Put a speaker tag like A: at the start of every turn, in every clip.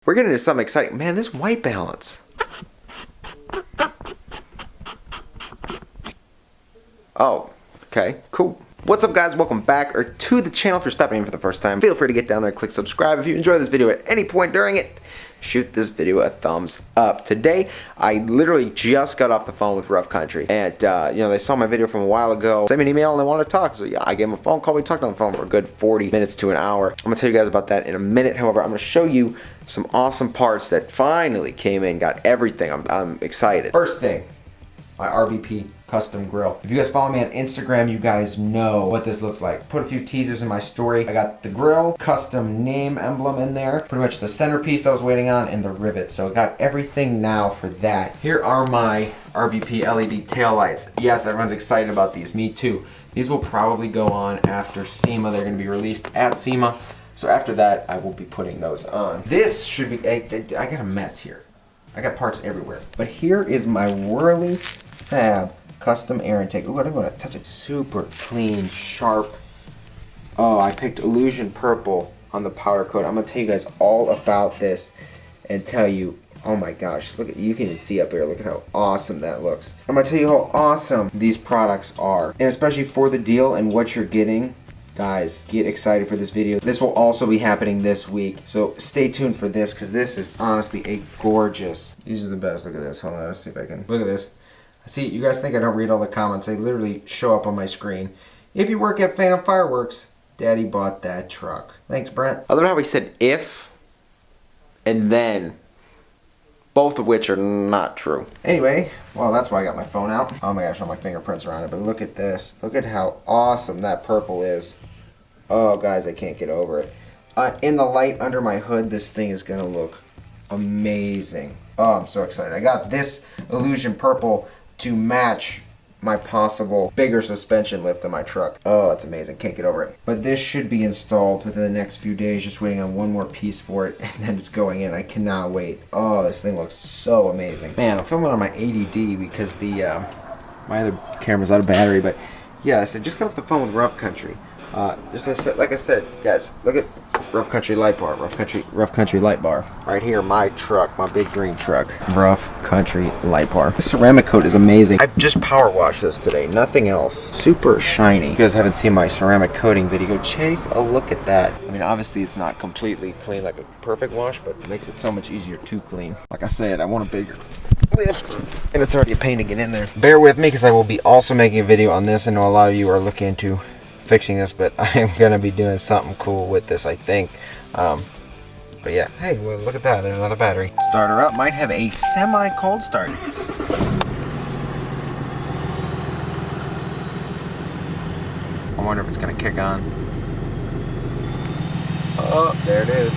A: we're getting into something exciting. Man, this white balance. Oh, okay, cool. What's up, guys? Welcome back or to the channel. If you're stopping in for the first time, feel free to get down there and click subscribe. If you enjoy this video at any point during it, shoot this video a thumbs up. Today, I literally just got off the phone with Rough Country, and they saw my video from a while ago, sent me an email, and they wanted to talk. So yeah, I gave them a phone call. We talked on the phone for a good 40 minutes to an hour. I'm gonna tell you guys about that in a minute. However, I'm gonna show you some awesome parts that finally came in. Got everything. I'm excited. First thing, my RBP custom grill. If you guys follow me on Instagram, you guys know what this looks like. Put a few teasers in my story. I got the grill, custom name emblem in there, pretty much the centerpiece I was waiting on, and the rivets. So I got everything now for that. Here are my RBP LED taillights. Yes, everyone's excited about these. Me too. These will probably go on after SEMA. They're going to be released at SEMA. So after that, I will be putting those on. This should be, I got a mess here. I got parts everywhere. But here is my Whirly Fab custom air intake. Ooh, I don't want to touch it. Super clean, sharp. Oh, I picked Illusion Purple on the powder coat. I'm going to tell you guys all about this and tell you, oh my gosh, look at, you can even see up here, look at how awesome that looks. I'm going to tell you how awesome these products are. And especially for the deal and what you're getting, guys, get excited for this video. This will also be happening this week, so stay tuned for this because this is honestly a gorgeous. These are the best. Look at this. Hold on, let's see if I can. Look at this. See, you guys think I don't read all the comments. They literally show up on my screen. If you work at Phantom Fireworks, Daddy bought that truck. Thanks, Brent. I love how he said if and then, both of which are not true. Anyway, well, that's why I got my phone out. Oh my gosh, all my fingerprints are on it. But look at this. Look at how awesome that purple is. Oh, guys, I can't get over it. In the light under my hood, this thing is going to look amazing. Oh, I'm so excited. I got this Illusion Purple to match my possible bigger suspension lift on my truck. Oh, it's amazing. Can't get over it. But this should be installed within the next few days. Just waiting on one more piece for it, and then it's going in. I cannot wait. Oh, this thing looks so amazing. Man, I'm filming on my ADD because the my other camera's out of battery. But yes, I just got off the phone with Rough Country. Like I said, guys, look at Rough Country light bar. Rough Country light bar. Right here, my truck, my big green truck. Rough Country light bar. The ceramic coat is amazing. I just power washed this today, nothing else. Super shiny. If you guys haven't seen my ceramic coating video, take a look at that. I mean, obviously it's not completely clean like a perfect wash, but it makes it so much easier to clean. Like I said, I want a bigger lift, and it's already a pain to get in there. Bear with me because I will be also making a video on this. I know a lot of you are looking into fixing this, but I am going to be doing something cool with this, I think. But yeah, hey, well, look at that. There's another battery. Starter up. Might have a semi-cold start. I wonder if it's going to kick on. Oh, there it is.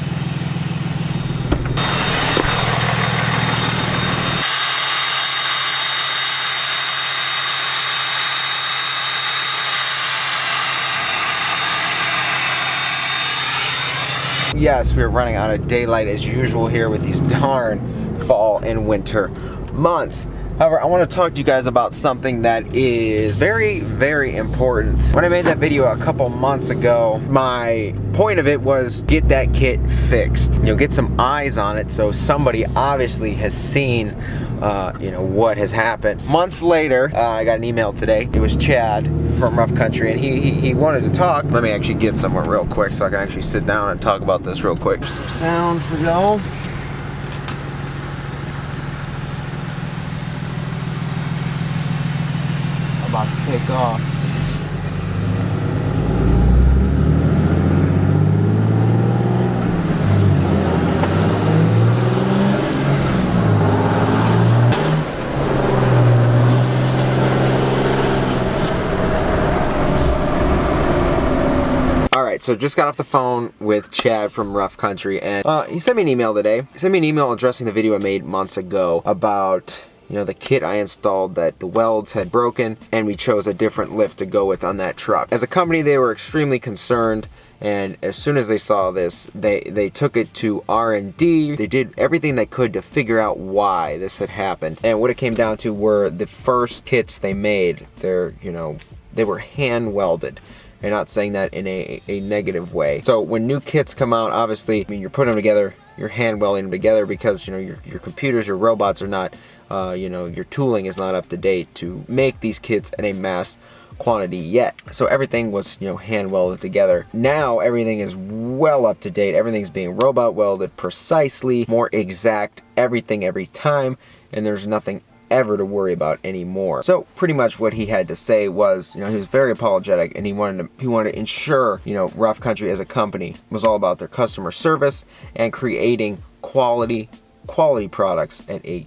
A: Yes, we're running out of daylight as usual here with these darn fall and winter months. However, I want to talk to you guys about something that is very, very important. When I made that video a couple months ago, my point of it was get that kit fixed. Get some eyes on it so somebody obviously has seen what has happened. Months later, I got an email today. It was Chad from Rough Country, and he wanted to talk. Let me actually get somewhere real quick so I can actually sit down and talk about this real quick. Some sound for y'all. About to take off. Alright, so just got off the phone with Chad from Rough Country, and he sent me an email today. He sent me an email addressing the video I made months ago about the kit I installed, that the welds had broken and we chose a different lift to go with on that truck. As a company, they were extremely concerned, and as soon as they saw this, they took it to R&D. They did everything they could to figure out why this had happened. And what it came down to were the first kits they made. They were hand welded. They're not saying that in a negative way. So when new kits come out, obviously, you're putting them together you're hand welding them together because, you know, your computers, your robots are not, you know, your tooling is not up to date to make these kits in a mass quantity yet. So everything was, you know, hand welded together. Now everything is well up to date. Everything's being robot welded precisely, more exact, everything every time, and there's nothing ever to worry about anymore. So pretty much what he had to say was, you know, he was very apologetic, and he wanted to ensure, you know, Rough Country as a company was all about their customer service and creating quality products at a,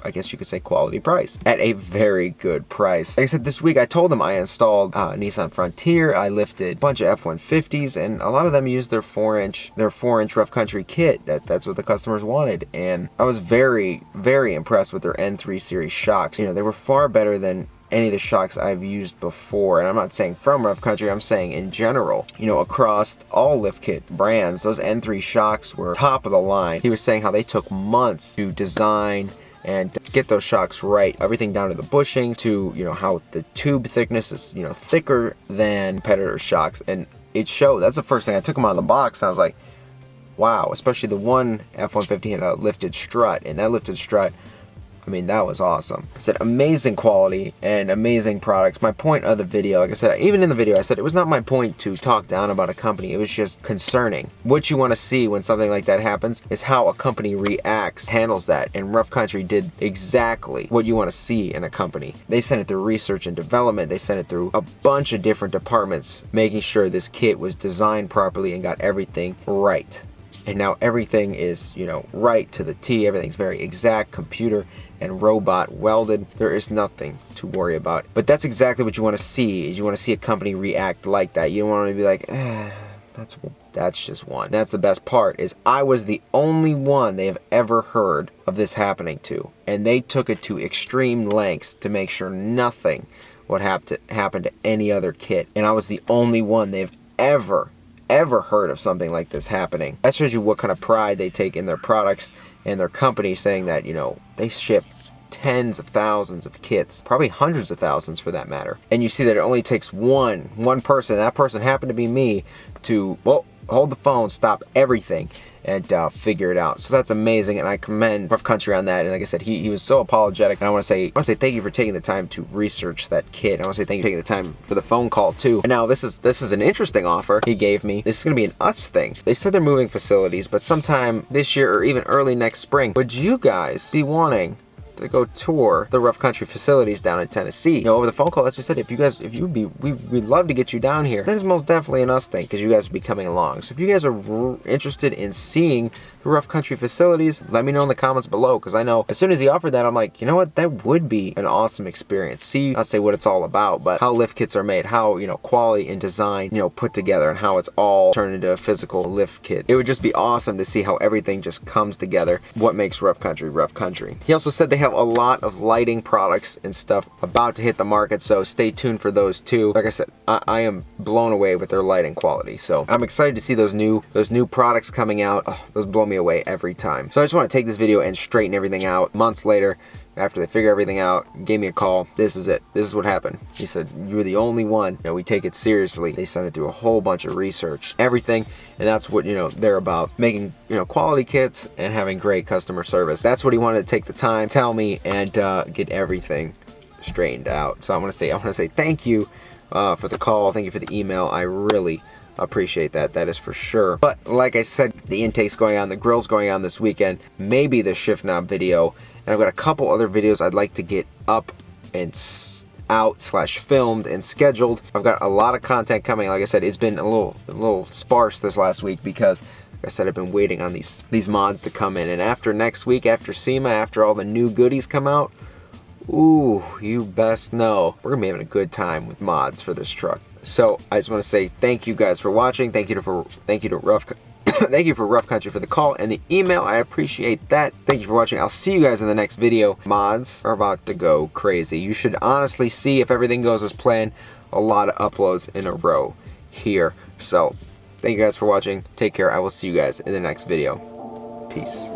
A: I guess you could say, quality price, at a very good price. Like I said, this week I told him I installed Nissan Frontier. I lifted a bunch of F-150s, and a lot of them used their 4-inch Rough Country kit. That's what the customers wanted, and I was very, very impressed with their N3 series shocks. You know, they were far better than any of the shocks I've used before, and I'm not saying from Rough Country, I'm saying in general. You know, across all lift kit brands, those N3 shocks were top of the line. He was saying how they took months to design and get those shocks right. Everything down to the bushing, to, you know, how the tube thickness is, you know, thicker than competitor shocks, and it showed. That's the first thing. I took them out of the box and I was like, wow. Especially the one F-150 had a lifted strut, and that lifted strut, I mean, that was awesome. I said amazing quality and amazing products. My point of the video, like I said, even in the video, I said it was not my point to talk down about a company. It was just concerning. What you want to see when something like that happens is how a company reacts, handles that. And Rough Country did exactly what you want to see in a company. They sent it through research and development. They sent it through a bunch of different departments, making sure this kit was designed properly and got everything right. And now everything is, you know, right to the T. Everything's very exact, computer and robot welded. There is nothing to worry about. But that's exactly what you want to see, is you want to see a company react like that. You don't want to be like, that's just one. That's the best part, is I was the only one they have ever heard of this happening to. And they took it to extreme lengths to make sure nothing would happen to any other kit. And I was the only one they've ever heard of something like this happening. That shows you what kind of pride they take in their products and their company, saying that, you know, they ship tens of thousands of kits, probably hundreds of thousands for that matter. And you see that it only takes one person, that person happened to be me, to, well, hold the phone, stop everything, and figure it out. So that's amazing, and I commend Rough Country on that. And like I said, he was so apologetic, and I want to say thank you for taking the time to research that kit. I want to say thank you for taking the time for the phone call too. And now this is an interesting offer he gave me. This is going to be an us thing. They said they're moving facilities, but sometime this year or even early next spring, would you guys be wanting to go tour the Rough Country facilities down in Tennessee? You know, over the we'd love to get you down here. That is most definitely an us thing, because you guys will be coming along. So if you guys are interested in seeing the Rough Country facilities, let me know in the comments below, because I know as soon as he offered that, I'm like, you know what, that would be an awesome experience. See, I'll say what it's all about, but how lift kits are made, how, you know, quality and design, you know, put together, and how it's all turned into a physical lift kit. It would just be awesome to see how everything just comes together, what makes Rough Country Rough Country. He also said they have a lot of lighting products and stuff about to hit the market, so stay tuned for those too. Like I said, I am blown away with their lighting quality, so I'm excited to see those new products coming out. Oh, those blow me away every time. So I just want to take this video and straighten everything out. Months later, after they figure everything out, gave me a call. This is it. This is what happened. He said, you're the only one. You know, we take it seriously. They sent it through a whole bunch of research, everything, and that's what, you know, they're about, making, you know, quality kits and having great customer service. That's what he wanted to take the time, tell me, and get everything straightened out. So I want to say thank you for the call. Thank you for the email. I really appreciate that. That is for sure. But like I said, the intake's going on, the grill's going on this weekend, maybe the shift knob video, and I've got a couple other videos I'd like to get up and out / filmed and scheduled. I've got a lot of content coming. Like I said, it's been a little sparse this last week because, like I said, I've been waiting on these mods to come in, and after next week, after SEMA, after all the new goodies come out, ooh, you best know we're gonna be having a good time with mods for this truck. So I just want to say thank you guys for watching. Thank you to Rough thank you for Rough Country for the call and the email. I appreciate that. Thank you for watching. I'll see you guys in the next video. Mods are about to go crazy. You should honestly see, if everything goes as planned, a lot of uploads in a row here. So thank you guys for watching. Take care. I will see you guys in the next video. Peace.